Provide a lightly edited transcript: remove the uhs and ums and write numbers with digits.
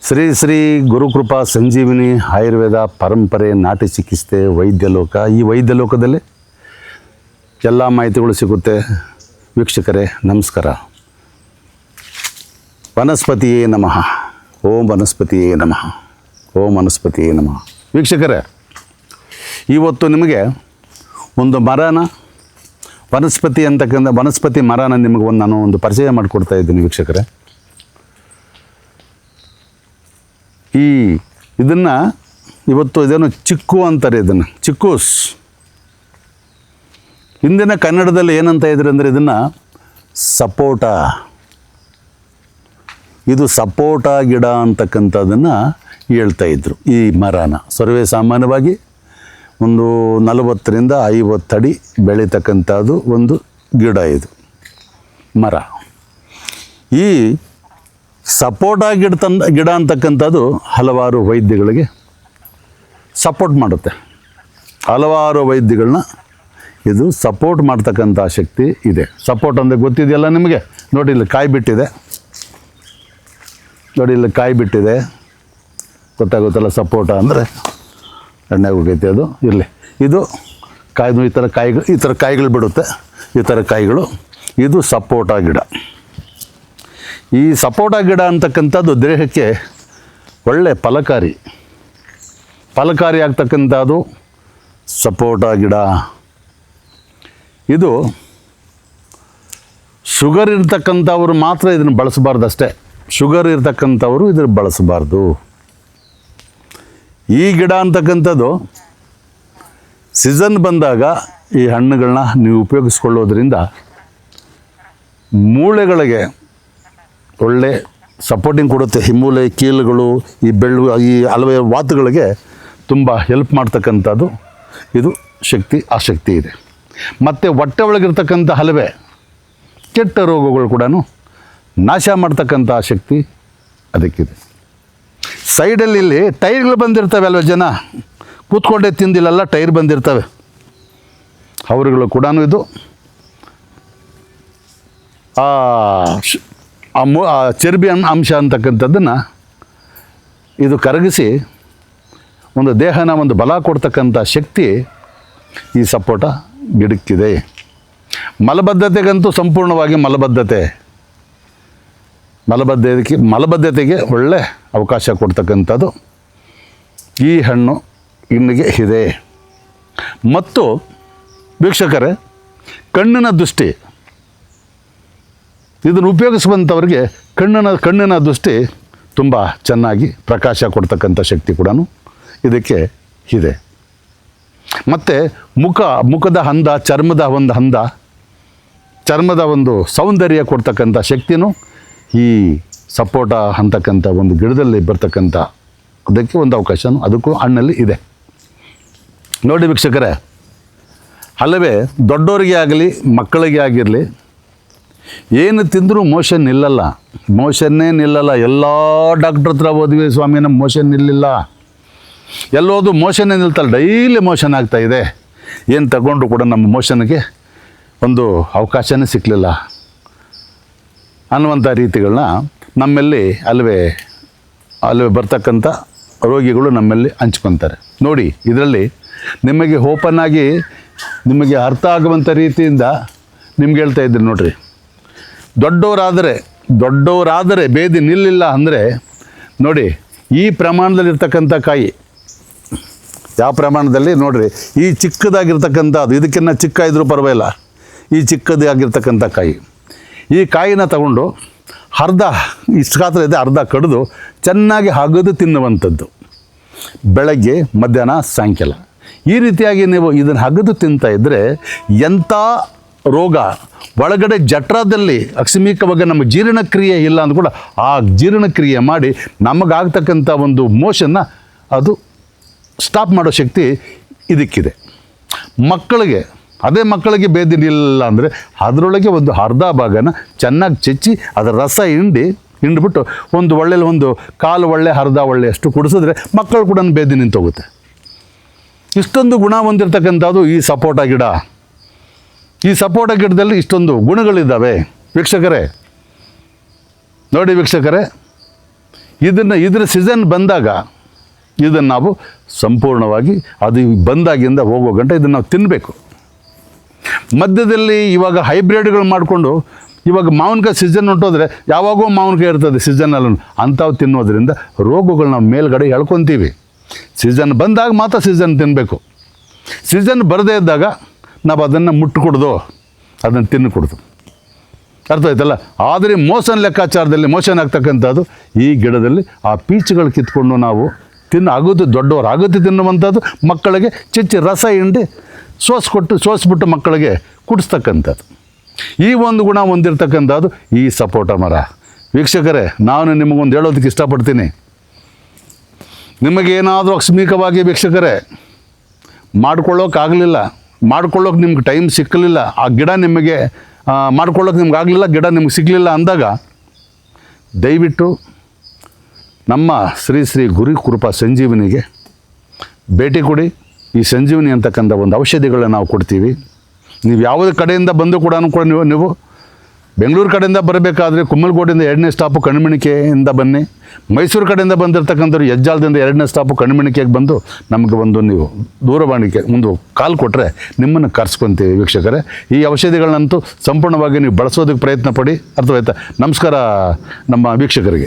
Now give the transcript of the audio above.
ಶ್ರೀ ಶ್ರೀ ಗುರುಕೃಪಾ ಸಂಜೀವಿನಿ ಆಯುರ್ವೇದ ಪರಂಪರೆ ನಾಟಿ ಚಿಕಿತ್ಸೆ ವೈದ್ಯಲೋಕ. ಈ ವೈದ್ಯಲೋಕದಲ್ಲಿ ಎಲ್ಲ ಮಾಹಿತಿಗಳು ಸಿಗುತ್ತೆ. ವೀಕ್ಷಕರೇ ನಮಸ್ಕಾರ. ವನಸ್ಪತಿಯೇ ನಮಃ. ಓಂ ವನಸ್ಪತಿಯೇ ನಮಃ. ಓಂ ವನಸ್ಪತಿಯೇ ನಮಃ. ವೀಕ್ಷಕರೇ, ಇವತ್ತು ನಿಮಗೆ ಒಂದು ಮರನ ವನಸ್ಪತಿ ಮರನ ನಿಮಗೆ ನಾನು ಒಂದು ಪರಿಚಯ ಮಾಡಿಕೊಡ್ತಾ ಇದ್ದೀನಿ ವೀಕ್ಷಕರೇ. ಇದನ್ನು ಇವತ್ತು ಇದೇನು ಚಿಕ್ಕು ಅಂತಾರೆ. ಇದನ್ನು ಚಿಕ್ಕೂಸ್. ಹಿಂದಿನ ಕನ್ನಡದಲ್ಲಿ ಏನಂತ ಇದ್ರು ಅಂದರೆ ಇದನ್ನು ಸಪೋಟ. ಇದು ಸಪೋಟ ಗಿಡ ಅಂತಕ್ಕಂಥದ್ದನ್ನು ಹೇಳ್ತಾ ಇದ್ರು. ಈ ಮರನ ಸರ್ವೇ ಸಾಮಾನ್ಯವಾಗಿ ಒಂದು 40ರಿಂದ 50 ಅಡಿ ಬೆಳೀತಕ್ಕಂಥದ್ದು ಒಂದು ಗಿಡ. ಇದು ಮರ. ಈ ಸಪೋಟ ಗಿಡ ಅಂತಕ್ಕಂಥದ್ದು ಹಲವಾರು ವೈದ್ಯಗಳಿಗೆ ಸಪೋರ್ಟ್ ಮಾಡುತ್ತೆ. ಹಲವಾರು ವೈದ್ಯಗಳನ್ನ ಇದು ಸಪೋರ್ಟ್ ಮಾಡ್ತಕ್ಕಂಥ ಶಕ್ತಿ ಇದೆ. ಸಪೋರ್ಟ್ ಅಂದರೆ ಗೊತ್ತಿದೆಯಲ್ಲ ನಿಮಗೆ. ನೋಡಿ, ಇಲ್ಲಿ ಕಾಯಿ ಬಿಟ್ಟಿದೆ. ನೋಡಿ, ಇಲ್ಲಿ ಕಾಯಿ ಬಿಟ್ಟಿದೆ. ಗೊತ್ತಾಗುತ್ತಲ್ಲ, ಸಪೋಟ ಅಂದರೆ ಎಣ್ಣೆಗೆ ಹೋಗೈತೆ. ಅದು ಇರಲಿ. ಇದು ಕಾಯಿ, ಈ ಥರ ಕಾಯಿಗಳು ಬಿಡುತ್ತೆ. ಈ ಥರ ಕಾಯಿಗಳು. ಇದು ಸಪೋಟ ಗಿಡ. ಈ ಸಪೋಟ ಗಿಡ ಅಂತಕ್ಕಂಥದ್ದು ದೇಹಕ್ಕೆ ಒಳ್ಳೆ ಫಲಕಾರಿ ಆಗ್ತಕ್ಕಂಥದ್ದು ಸಪೋಟ ಗಿಡ. ಇದು ಶುಗರ್ ಇರ್ತಕ್ಕಂಥವ್ರು ಮಾತ್ರ ಇದನ್ನು ಬಳಸಬಾರ್ದು ಅಷ್ಟೇ. ಶುಗರ್ ಇರ್ತಕ್ಕಂಥವರು ಇದನ್ನು ಬಳಸಬಾರ್ದು. ಈ ಗಿಡ ಅಂತಕ್ಕಂಥದ್ದು ಸೀಸನ್ ಬಂದಾಗ ಈ ಹಣ್ಣುಗಳನ್ನ ನೀವು ಉಪಯೋಗಿಸ್ಕೊಳ್ಳೋದ್ರಿಂದ ಮೂಳೆಗಳಿಗೆ ಒಳ್ಳೆ ಸಪೋರ್ಟಿಂಗ್ ಕೊಡುತ್ತೆ. ಈ ಮೂಳೆ ಕೀಲುಗಳು, ಈ ಈ ಹಲವೇ ವಾತುಗಳಿಗೆ ತುಂಬ ಹೆಲ್ಪ್ ಮಾಡ್ತಕ್ಕಂಥದ್ದು ಇದು ಶಕ್ತಿ ಇದೆ. ಮತ್ತು ಹೊಟ್ಟೆ ಒಳಗಿರ್ತಕ್ಕಂಥ ಹಲವೇ ಕೆಟ್ಟ ರೋಗಗಳು ಕೂಡ ನಾಶ ಮಾಡ್ತಕ್ಕಂಥ ಶಕ್ತಿ ಅದಕ್ಕಿದೆ. ಸೈಡಲ್ಲಿ ಇಲ್ಲಿ ಟೈರ್ಗಳು ಬಂದಿರ್ತವೆ ಅಲ್ವ. ಜನ ಕೂತ್ಕೊಂಡೇ ತಿಂದಿಲ್ಲಲ್ಲ, ಟೈರ್ ಬಂದಿರ್ತವೆ. ಅವರುಗಳು ಕೂಡ ಇದು ಆ ಚರ್ಬಿ ಅಂಶ ಅಂತಕ್ಕಂಥದ್ದನ್ನು ಇದು ಕರಗಿಸಿ ಒಂದು ದೇಹನ ಒಂದು ಬಲ ಕೊಡ್ತಕ್ಕಂಥ ಶಕ್ತಿ ಈ ಸಪೋಟ ಗಿಡಕ್ಕಿದೆ. ಮಲಬದ್ಧತೆಗಂತೂ ಸಂಪೂರ್ಣವಾಗಿ ಮಲಬದ್ಧತೆಗೆ ಒಳ್ಳೆ ಅವಕಾಶ ಕೊಡ್ತಕ್ಕಂಥದ್ದು ಈ ಹಣ್ಣು ಇನ್ನಿಗೆ ಇದೆ. ಮತ್ತು ವೀಕ್ಷಕರೇ, ಕಣ್ಣಿನ ದೃಷ್ಟಿ ಇದನ್ನು ಉಪಯೋಗಿಸುವಂಥವ್ರಿಗೆ ಕಣ್ಣಿನ ದೃಷ್ಟಿ ತುಂಬ ಚೆನ್ನಾಗಿ ಪ್ರಕಾಶ ಕೊಡ್ತಕ್ಕಂಥ ಶಕ್ತಿ ಕೂಡ ಇದಕ್ಕೆ ಇದೆ. ಮತ್ತು ಮುಖದ ಹಂದ, ಚರ್ಮದ ಒಂದು ಸೌಂದರ್ಯ ಕೊಡ್ತಕ್ಕಂಥ ಶಕ್ತಿನೂ ಈ ಸಪೋಟ ಅಂತಕ್ಕಂಥ ಒಂದು ಗಿಡದಲ್ಲಿ ಬರ್ತಕ್ಕಂಥ ಅದಕ್ಕೆ ಒಂದು ಅವಕಾಶನೂ ಅದಕ್ಕೂ ಹಣ್ಣಲ್ಲಿ ಇದೆ. ನೋಡಿ ವೀಕ್ಷಕರೇ, ಅಲ್ಲವೇ ದೊಡ್ಡವರಿಗೆ ಆಗಲಿ ಮಕ್ಕಳಿಗೆ ಆಗಿರಲಿ ಏನು ತಿಂದರೂ ಮೋಷನ್ ಮೋಷನ್ನೇ ನಿಲ್ಲಲ್ಲ. ಎಲ್ಲ ಡಾಕ್ಟ್ರ್ ಹತ್ರ ಹೋದ್ವಿ, ಸ್ವಾಮಿ ನಮ್ಮ ಮೋಷನ್ ನಿಲ್ಲಿಲ್ಲ. ಎಲ್ಲೋದು ಮೋಷನ್ನೇ ನಿಲ್ತಲ್ಲ, ಡೈಲಿ ಮೋಷನ್ ಆಗ್ತಾಯಿದೆ. ಏನು ತಗೊಂಡ್ರು ಕೂಡ ನಮ್ಮ ಮೋಷನ್ಗೆ ಒಂದು ಅವಕಾಶನೇ ಸಿಕ್ಕಲಿಲ್ಲ ಅನ್ನುವಂಥ ರೀತಿಗಳನ್ನ ನಮ್ಮಲ್ಲಿ ಅಲ್ಲವೇ ಬರ್ತಕ್ಕಂಥ ರೋಗಿಗಳು ನಮ್ಮಲ್ಲಿ ಹಂಚ್ಕೊತಾರೆ. ನೋಡಿ, ಇದರಲ್ಲಿ ನಿಮಗೆ ಓಪನ್ ಆಗಿ ನಿಮಗೆ ಅರ್ಥ ಆಗುವಂಥ ರೀತಿಯಿಂದ ನಿಮ್ಗೆ ಹೇಳ್ತಾ ಇದ್ದೀನಿ. ನೋಡಿರಿ, ದೊಡ್ಡವರಾದರೆ ಬೇದಿ ನಿಲ್ಲಿಲ್ಲ ಅಂದರೆ ನೋಡಿ, ಈ ಪ್ರಮಾಣದಲ್ಲಿರ್ತಕ್ಕಂಥ ಕಾಯಿ ಯಾವ ಪ್ರಮಾಣದಲ್ಲಿ ನೋಡಿರಿ. ಈ ಚಿಕ್ಕದಾಗಿರ್ತಕ್ಕಂಥದ್ದು, ಇದಕ್ಕಿಂತ ಚಿಕ್ಕ ಇದ್ರೂ ಪರವಾಗಿಲ್ಲ, ಈ ಚಿಕ್ಕದಾಗಿರ್ತಕ್ಕಂಥ ಕಾಯಿ. ಈ ಕಾಯಿನ ತಗೊಂಡು ಇಷ್ಟು ಗಾತ್ರ ಇದೆ, ಅರ್ಧ ಕಡಿದು ಚೆನ್ನಾಗಿ ಹಗದು ತಿನ್ನುವಂಥದ್ದು ಬೆಳಗ್ಗೆ, ಮಧ್ಯಾಹ್ನ, ಸಾಯಂಕಾಲ. ಈ ರೀತಿಯಾಗಿ ನೀವು ಇದನ್ನು ಹಗದು ತಿಂತಾ ಇದ್ದರೆ ಎಂಥ ರೋಗ ಒಳಗಡೆ ಜಠರದಲ್ಲಿ ಅಕಸ್ಮಿಕವಾಗಿ ನಮ್ಮ ಜೀರ್ಣಕ್ರಿಯೆ ಇಲ್ಲ ಅಂದ್ರೂ ಕೂಡ ಆ ಜೀರ್ಣಕ್ರಿಯೆ ಮಾಡಿ ನಮಗಾಗ್ತಕ್ಕಂಥ ಒಂದು ಮೋಷನ್ನ ಅದು ಸ್ಟಾಪ್ ಮಾಡೋ ಶಕ್ತಿ ಇದಕ್ಕಿದೆ. ಮಕ್ಕಳಿಗೆ ಬೇದಿ ನಿಲ್ಲ ಅಂದರೆ ಅದರೊಳಗೆ ಒಂದು ಅರ್ಧ ಭಾಗನ ಚೆನ್ನಾಗಿ ಚೆಚ್ಚಿ ಅದರ ರಸ ಹಿಂಡ್ಬಿಟ್ಟು ಒಂದು ಒಂದು ಕಾಲು ಅರ್ಧ ಅಷ್ಟು ಕುಡಿಸಿದ್ರೆ ಮಕ್ಕಳು ಕೂಡ ಬೇದಿ ನಿಂತೋಗುತ್ತೆ. ಇಷ್ಟೊಂದು ಗುಣ ಹೊಂದಿರತಕ್ಕಂಥದ್ದು ಈ ಸಪೋಟ ಗಿಡ. ಈ ಸಪೋಟ ಗಿಡದಲ್ಲಿ ಇಷ್ಟೊಂದು ಗುಣಗಳಿದ್ದಾವೆ ವೀಕ್ಷಕರೇ. ನೋಡಿ ವೀಕ್ಷಕರೇ, ಇದ್ರ ಸೀಸನ್ ಬಂದಾಗ ಇದನ್ನು ನಾವು ಸಂಪೂರ್ಣವಾಗಿ ಅದು ಬಂದಾಗಿಂದ ಹೋಗೋ ಗಂಟೆ ಇದನ್ನು ನಾವು ತಿನ್ನಬೇಕು. ಮಧ್ಯದಲ್ಲಿ ಇವಾಗ ಹೈಬ್ರಿಡ್ಗಳು ಮಾಡಿಕೊಂಡು ಇವಾಗ ಮಾವಿನಕಾಯಿ ಸೀಸನ್ ಹೊಂಟೋದ್ರೆ ಯಾವಾಗೋ ಮಾವಿನಕಾಯಿ ಇರ್ತದೆ ಸೀಸನಲ್ಲೂ, ಅಂಥವು ತಿನ್ನೋದ್ರಿಂದ ರೋಗಗಳು ನಾವು ಮೇಲ್ಗಡೆ ಎಳ್ಕೊತೀವಿ. ಸೀಸನ್ ಬಂದಾಗ ಮಾತ್ರ ಸೀಸನ್ ತಿನ್ನಬೇಕು. ಸೀಸನ್ ಬರದೇ ಇದ್ದಾಗ ನಾವು ಅದನ್ನು ಮುಟ್ಟುಕೊಡ್ದು, ಅದನ್ನು ತಿನ್ನಕೊಡ್ದು. ಅರ್ಥ ಆಯ್ತಲ್ಲ? ಆದರೆ ಮೋಷನ್ ಲೆಕ್ಕಾಚಾರದಲ್ಲಿ ಮೋಷನ್ ಆಗ್ತಕ್ಕಂಥದ್ದು ಈ ಗಿಡದಲ್ಲಿ ಆ ಪೀಚುಗಳು ಕಿತ್ಕೊಂಡು ನಾವು ಆಗುತ್ತೆ, ದೊಡ್ಡವರು ಆಗುತ್ತೆ ತಿನ್ನುವಂಥದ್ದು, ಮಕ್ಕಳಿಗೆ ಚಿಚ್ಚಿ ರಸ ಹಿಂಡಿ ಸೋಸ್ಬಿಟ್ಟು ಮಕ್ಕಳಿಗೆ ಕುಡಿಸ್ತಕ್ಕಂಥದ್ದು. ಈ ಒಂದು ಗುಣ ಹೊಂದಿರತಕ್ಕಂಥದ್ದು ಈ ಸಪೋಟ ಮರ. ವೀಕ್ಷಕರೇ, ನಾನು ನಿಮಗೊಂದು ಹೇಳೋದಕ್ಕೆ ಇಷ್ಟಪಡ್ತೀನಿ. ನಿಮಗೇನಾದರೂ ಆಕಸ್ಮಿಕವಾಗಿ ವೀಕ್ಷಕರೇ ಮಾಡ್ಕೊಳ್ಳೋಕೆ ನಿಮ್ಗೆ ಟೈಮ್ ಸಿಕ್ಕಲಿಲ್ಲ, ಆ ಗಿಡ ನಿಮಗೆ ಮಾಡ್ಕೊಳ್ಳೋಕೆ ನಿಮ್ಗೆ ಆಗಲಿಲ್ಲ, ಗಿಡ ನಿಮ್ಗೆ ಸಿಗಲಿಲ್ಲ ಅಂದಾಗ ದಯವಿಟ್ಟು ನಮ್ಮ ಶ್ರೀ ಗುರು ಕೃಪಾ ಸಂಜೀವನಿಗೆ ಭೇಟಿ ಕೊಡಿ. ಈ ಸಂಜೀವನಿ ಅಂತಕ್ಕಂಥ ಒಂದು ಔಷಧಿಗಳನ್ನ ನಾವು ಕೊಡ್ತೀವಿ. ನೀವು ಯಾವುದೇ ಕಡೆಯಿಂದ ಬಂದು ಕೂಡ ನೀವು ಬೆಂಗಳೂರು ಕಡೆಯಿಂದ ಬರಬೇಕಾದ್ರೆ ಕುಮ್ಮಲಗೋಡಿಂದ 2ನೇ ಸ್ಟಾಪು ಕಣ್ಮಣಿಕೆಯಿಂದ ಬನ್ನಿ. ಮೈಸೂರು ಕಡೆಯಿಂದ ಬಂದಿರತಕ್ಕಂಥವ್ರು ಹೆಜ್ಜಾಲದಿಂದ 2ನೇ ಸ್ಟಾಪು ಕಣ್ಮಣಿಕೆಗೆ ಬಂದು ನಮಗೆ ಒಂದು ನೀವು ದೂರವಾಣಿಗೆ ಒಂದು ಕಾಲ್ ಕೊಟ್ಟರೆ ನಿಮ್ಮನ್ನು ಕರೆಸ್ಕೊತೀವಿ. ವೀಕ್ಷಕರೇ, ಈ ಔಷಧಿಗಳನ್ನಂತೂ ಸಂಪೂರ್ಣವಾಗಿ ನೀವು ಬಳಸೋದಕ್ಕೆ ಪ್ರಯತ್ನ ಪಡಿ. ಅರ್ಥವಾಯ್ತಾ? ನಮಸ್ಕಾರ ನಮ್ಮ ವೀಕ್ಷಕರಿಗೆ.